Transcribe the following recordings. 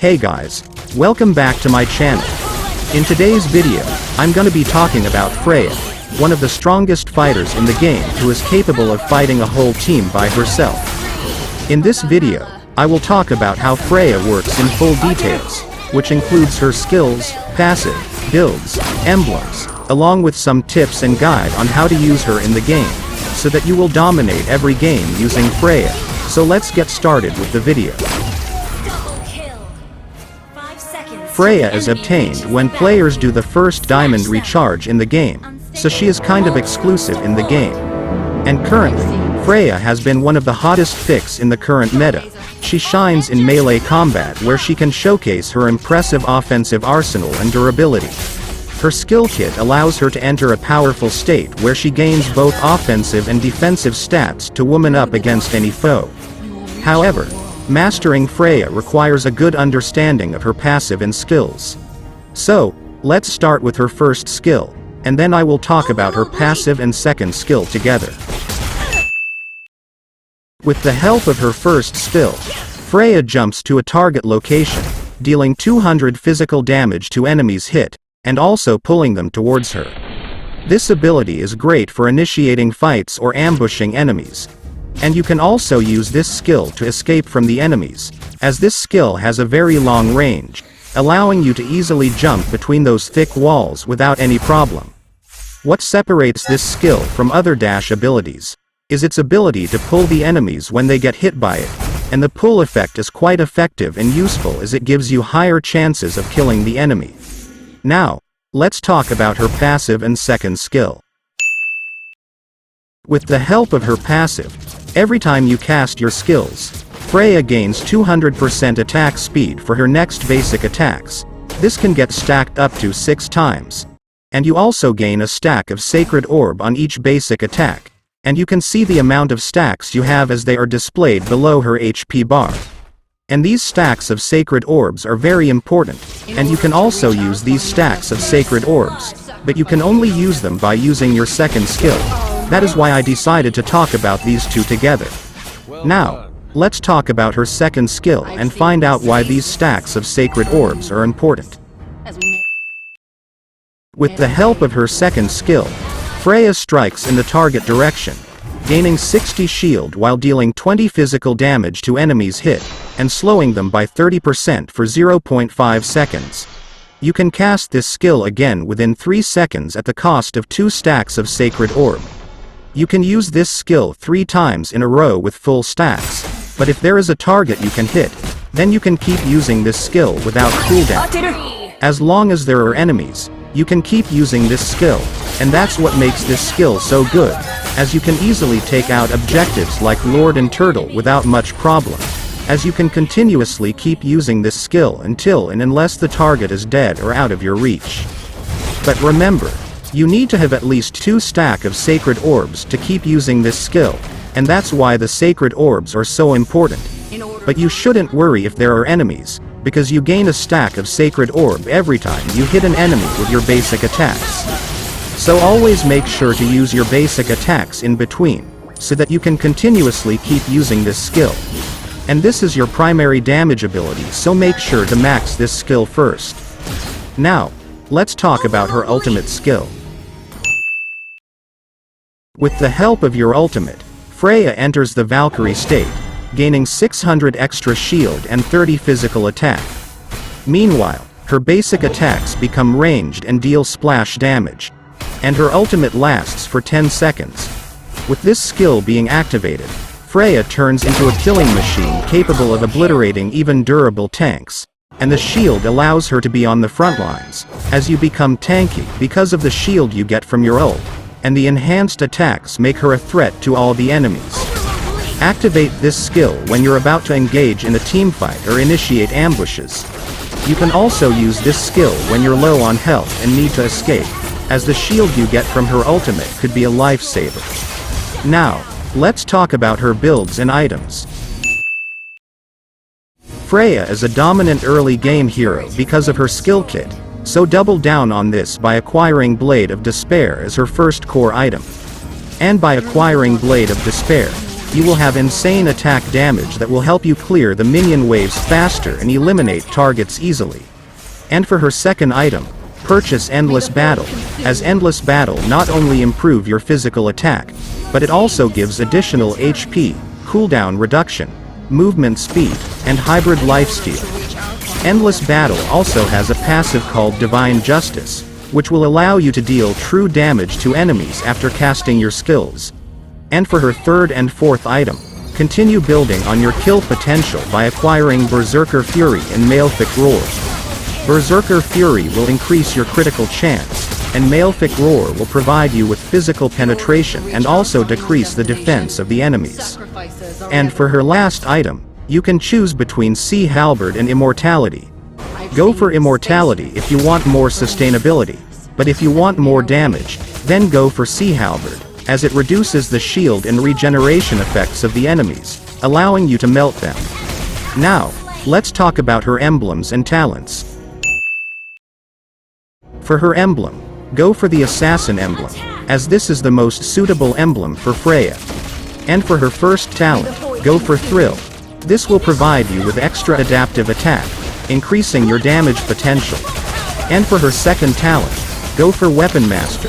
Hey guys, welcome back to my channel. In today's video, I'm gonna be talking about Freya, one of the strongest fighters in the game who is capable of fighting a whole team by herself. In this video, I will talk about how Freya works in full details, which includes her skills, passive, builds, emblems, along with some tips and guide on how to use her in the game, so that you will dominate every game using Freya. So let's get started with the video. Freya is obtained when players do the first diamond recharge in the game, so she is kind of exclusive in the game. And currently, Freya has been one of the hottest picks in the current meta. She shines in melee combat where she can showcase her impressive offensive arsenal and durability. Her skill kit allows her to enter a powerful state where she gains both offensive and defensive stats to woman up against any foe. However, mastering Freya requires a good understanding of her passive and skills. So, let's start with her first skill, and then I will talk about her passive and second skill together. With the help of her first skill, Freya jumps to a target location, dealing 200 physical damage to enemies hit, and also pulling them towards her. This ability is great for initiating fights or ambushing enemies. And you can also use this skill to escape from the enemies, as this skill has a very long range, allowing you to easily jump between those thick walls without any problem. What separates this skill from other dash abilities is its ability to pull the enemies when they get hit by it, and the pull effect is quite effective and useful as it gives you higher chances of killing the enemy. Now, let's talk about her passive and second skill. With the help of her passive, every time you cast your skills, Freya gains 200% attack speed for her next basic attacks. This can get stacked up to 6 times. And you also gain a stack of Sacred Orb on each basic attack, and you can see the amount of stacks you have as they are displayed below her HP bar. And these stacks of Sacred Orbs are very important, and you can also use these stacks of Sacred Orbs, but you can only use them by using your second skill. That is why I decided to talk about these two together. Now, let's talk about her second skill and find out why these stacks of Sacred Orbs are important. With the help of her second skill, Freya strikes in the target direction, gaining 60 shield while dealing 20 physical damage to enemies hit, and slowing them by 30% for 0.5 seconds. You can cast this skill again within 3 seconds at the cost of 2 stacks of Sacred Orb. You can use this skill 3 times in a row with full stacks, but if there is a target you can hit, then you can keep using this skill without cooldown. As long as there are enemies, you can keep using this skill, and that's what makes this skill so good, as you can easily take out objectives like Lord and Turtle without much problem, as you can continuously keep using this skill until and unless the target is dead or out of your reach. But remember, you need to have at least 2 stacks of Sacred Orbs to keep using this skill, and that's why the Sacred Orbs are so important. But you shouldn't worry if there are enemies, because you gain a stack of Sacred Orb every time you hit an enemy with your basic attacks. So always make sure to use your basic attacks in between, so that you can continuously keep using this skill. And this is your primary damage ability, so make sure to max this skill first. Now, let's talk about her ultimate skill. With the help of your ultimate, Freya enters the Valkyrie state, gaining 600 extra shield and 30 physical attack. Meanwhile, her basic attacks become ranged and deal splash damage, and her ultimate lasts for 10 seconds. With this skill being activated, Freya turns into a killing machine capable of obliterating even durable tanks, and the shield allows her to be on the front lines, as you become tanky because of the shield you get from your ult, and the enhanced attacks make her a threat to all the enemies. Activate this skill when you're about to engage in a teamfight or initiate ambushes. You can also use this skill when you're low on health and need to escape, as the shield you get from her ultimate could be a lifesaver. Now, let's talk about her builds and items. Freya is a dominant early game hero because of her skill kit, so double down on this by acquiring Blade of Despair as her first core item. And by acquiring Blade of Despair, you will have insane attack damage that will help you clear the minion waves faster and eliminate targets easily. And for her second item, purchase Endless Battle, as Endless Battle not only improve your physical attack, but it also gives additional HP, cooldown reduction, movement speed, and hybrid lifesteal. Endless Battle also has a passive called Divine Justice, which will allow you to deal true damage to enemies after casting your skills. And for her third and fourth item, continue building on your kill potential by acquiring Berserker Fury and Malefic Roar. Berserker Fury will increase your critical chance, and Malefic Roar will provide you with physical penetration and also decrease the defense of the enemies. And for her last item, you can choose between Sea Halberd and Immortality. Go for Immortality if you want more sustainability, but if you want more damage, then go for Sea Halberd, as it reduces the shield and regeneration effects of the enemies, allowing you to melt them. Now, let's talk about her emblems and talents. For her emblem, go for the Assassin emblem, as this is the most suitable emblem for Freya. And for her first talent, go for Thrill. This will provide you with extra adaptive attack, increasing your damage potential. And for her second talent, go for Weapon Master.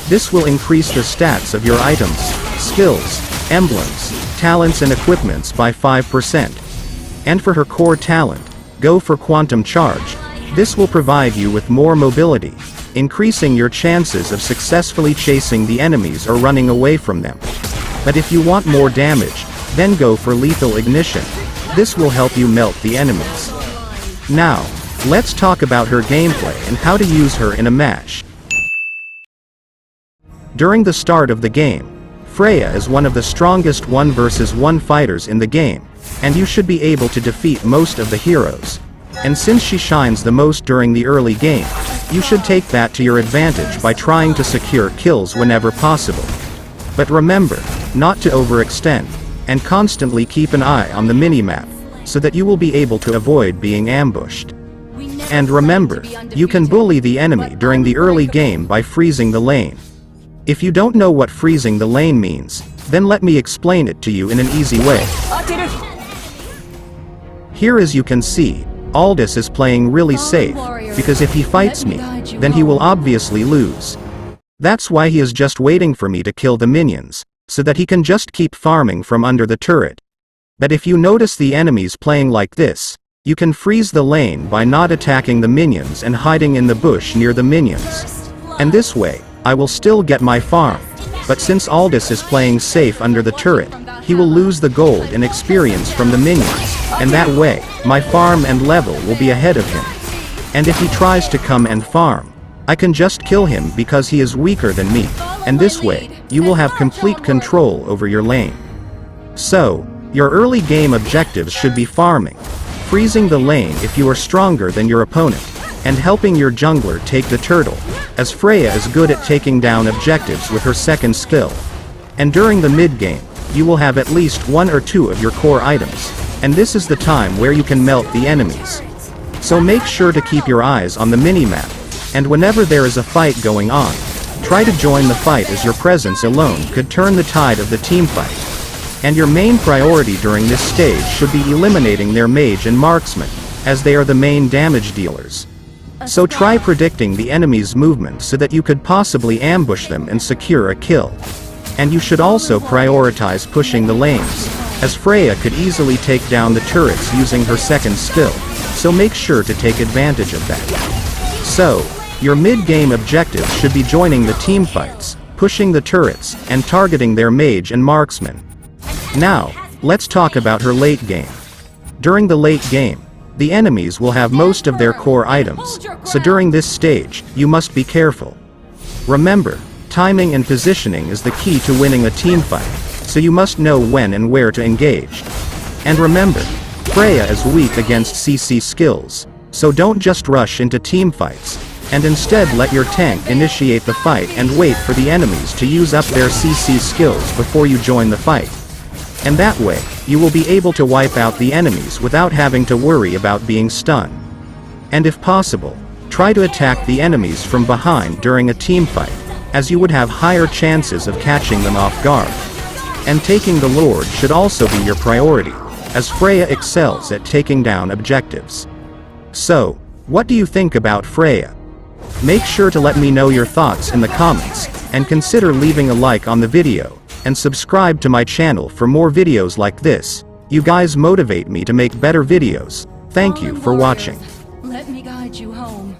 This will increase the stats of your items, skills, emblems, talents and equipments by 5%. And for her core talent, go for Quantum Charge. This will provide you with more mobility, increasing your chances of successfully chasing the enemies or running away from them. But if you want more damage, then go for Lethal Ignition. This will help you melt the enemies. Now, let's talk about her gameplay and how to use her in a match. During the start of the game, Freya is one of the strongest 1 versus 1 fighters in the game, and you should be able to defeat most of the heroes. And since she shines the most during the early game, you should take that to your advantage by trying to secure kills whenever possible. But remember, not to overextend, and constantly keep an eye on the minimap, so that you will be able to avoid being ambushed. And remember, you can bully the enemy during the early game by freezing the lane. If you don't know what freezing the lane means, then let me explain it to you in an easy way. Here, as you can see, Aldous is playing really safe, because if he fights me, then he will obviously lose. That's why he is just waiting for me to kill the minions, so that he can just keep farming from under the turret. But if you notice the enemies playing like this, you can freeze the lane by not attacking the minions and hiding in the bush near the minions. And this way, I will still get my farm. But since Aldous is playing safe under the turret, he will lose the gold and experience from the minions, and that way, my farm and level will be ahead of him. And if he tries to come and farm, I can just kill him because he is weaker than me, and this way, you will have complete control over your lane. So, your early game objectives should be farming, freezing the lane if you are stronger than your opponent, and helping your jungler take the turtle, as Freya is good at taking down objectives with her second skill. And during the mid-game, you will have at least 1 or 2 of your core items, and this is the time where you can melt the enemies. So make sure to keep your eyes on the minimap, and whenever there is a fight going on, try to join the fight, as your presence alone could turn the tide of the team fight. And your main priority during this stage should be eliminating their mage and marksman, as they are the main damage dealers. So try predicting the enemy's movement so that you could possibly ambush them and secure a kill. And you should also prioritize pushing the lanes, as Freya could easily take down the turrets using her second skill, so make sure to take advantage of that. So, your mid-game objectives should be joining the team fights, pushing the turrets, and targeting their mage and marksman. Now, let's talk about her late game. During the late game, the enemies will have most of their core items, so during this stage, you must be careful. Remember, timing and positioning is the key to winning a team fight, so you must know when and where to engage. And remember, Freya is weak against CC skills, so don't just rush into team fights, and instead let your tank initiate the fight and wait for the enemies to use up their CC skills before you join the fight. And that way, you will be able to wipe out the enemies without having to worry about being stunned. And if possible, try to attack the enemies from behind during a team fight, as you would have higher chances of catching them off guard. And taking the Lord should also be your priority, as Freya excels at taking down objectives. So, what do you think about Freya? Make sure to let me know your thoughts in the comments, and consider leaving a like on the video, and subscribe to my channel for more videos like this. You guys motivate me to make better videos. Thank you for watching.